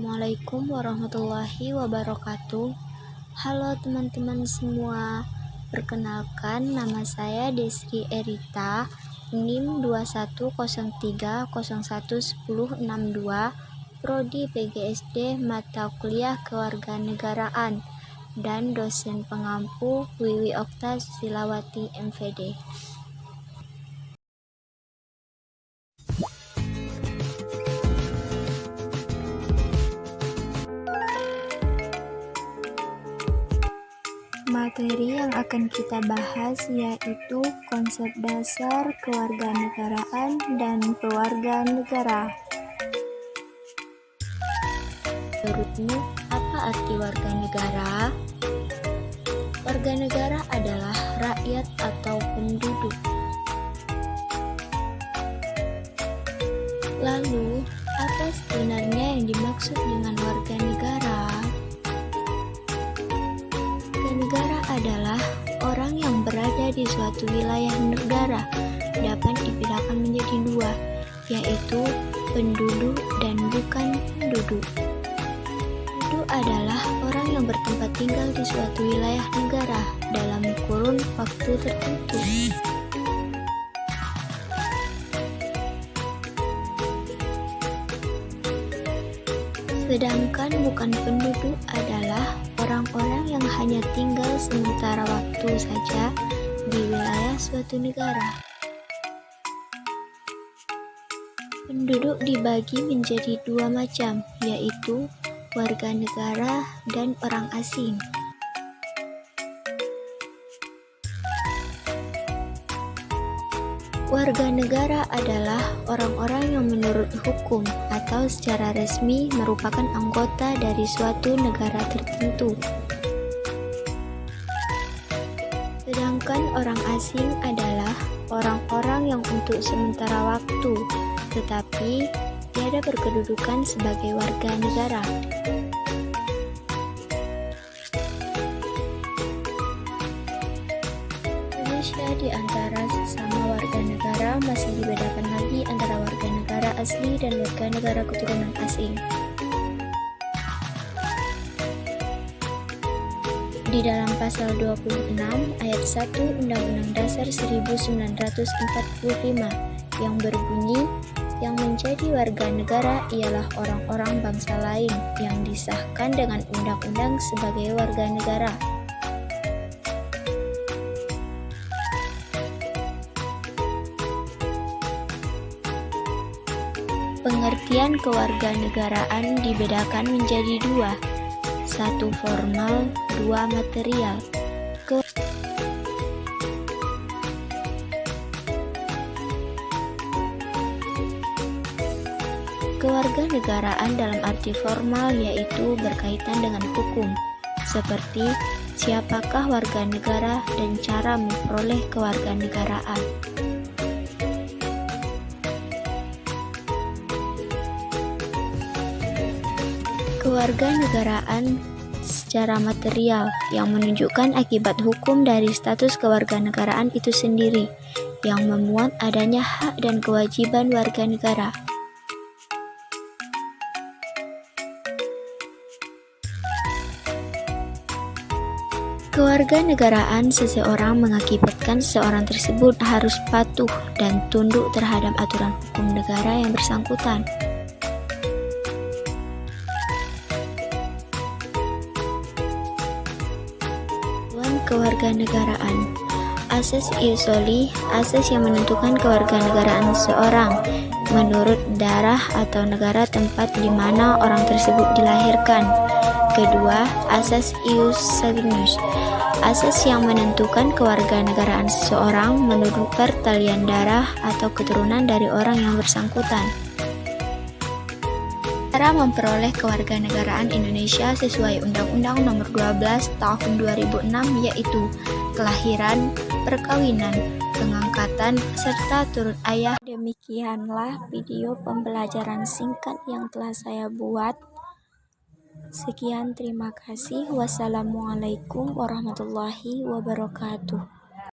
Assalamualaikum warahmatullahi wabarakatuh. Halo teman-teman semua, perkenalkan nama saya Desri Erita, NIM 2103011062, Prodi PGSD Mata Kuliah Kewarganegaraan, dan dosen pengampu Wiwi Okta Susilawati MVD. Materi yang akan kita bahas yaitu konsep dasar kewarganegaraan dan keluarga negara. Menurutmu, apa arti warga negara? Warga negara adalah rakyat atau penduduk. Lalu, apa sebenarnya yang dimaksud dengan warga negara? Negara adalah orang yang berada di suatu wilayah negara, dapat dibedakan menjadi dua, yaitu penduduk dan bukan penduduk. Penduduk adalah orang yang bertempat tinggal di suatu wilayah negara dalam kurun waktu tertentu. Sedangkan bukan penduduk adalah orang-orang yang hanya tinggal sementara waktu saja di wilayah suatu negara. Penduduk dibagi menjadi dua macam, yaitu warga negara dan orang asing. Warga negara adalah orang-orang yang menurut hukum atau secara resmi merupakan anggota dari suatu negara tertentu. Sedangkan orang asing adalah orang-orang yang untuk sementara waktu, tetapi tiada berkedudukan sebagai warga negara. Indonesia di antara sesama warga negara masih dibedakan lagi antara warga negara asli dan warga negara keturunan asing. Di dalam pasal 26 ayat 1 Undang-Undang Dasar 1945 yang berbunyi, yang menjadi warga negara ialah orang-orang bangsa lain yang disahkan dengan undang-undang sebagai warga negara. Pengertian kewarganegaraan dibedakan menjadi dua, satu formal, dua material. Kewarganegaraan dalam arti formal yaitu berkaitan dengan hukum, seperti siapakah warga negara dan cara memperoleh kewarganegaraan. Kewarganegaraan secara material yang menunjukkan akibat hukum dari status kewarganegaraan itu sendiri, yang memuat adanya hak dan kewajiban warga negara. Kewarganegaraan seseorang mengakibatkan seseorang tersebut harus patuh dan tunduk terhadap aturan hukum negara yang bersangkutan. Kewarganegaraan. Asas iusoli, asas yang menentukan kewarganegaraan seseorang menurut daerah atau negara tempat di mana orang tersebut dilahirkan. Kedua, asas ius sanguinis, asas yang menentukan kewarganegaraan seseorang menurut pertalian darah atau keturunan dari orang yang bersangkutan. Cara memperoleh kewarganegaraan Indonesia sesuai Undang-Undang Nomor 12 Tahun 2006 yaitu kelahiran, perkawinan, pengangkatan, serta turut ayah. Demikianlah video pembelajaran singkat yang telah saya buat. Sekian, terima kasih. Wassalamualaikum warahmatullahi wabarakatuh.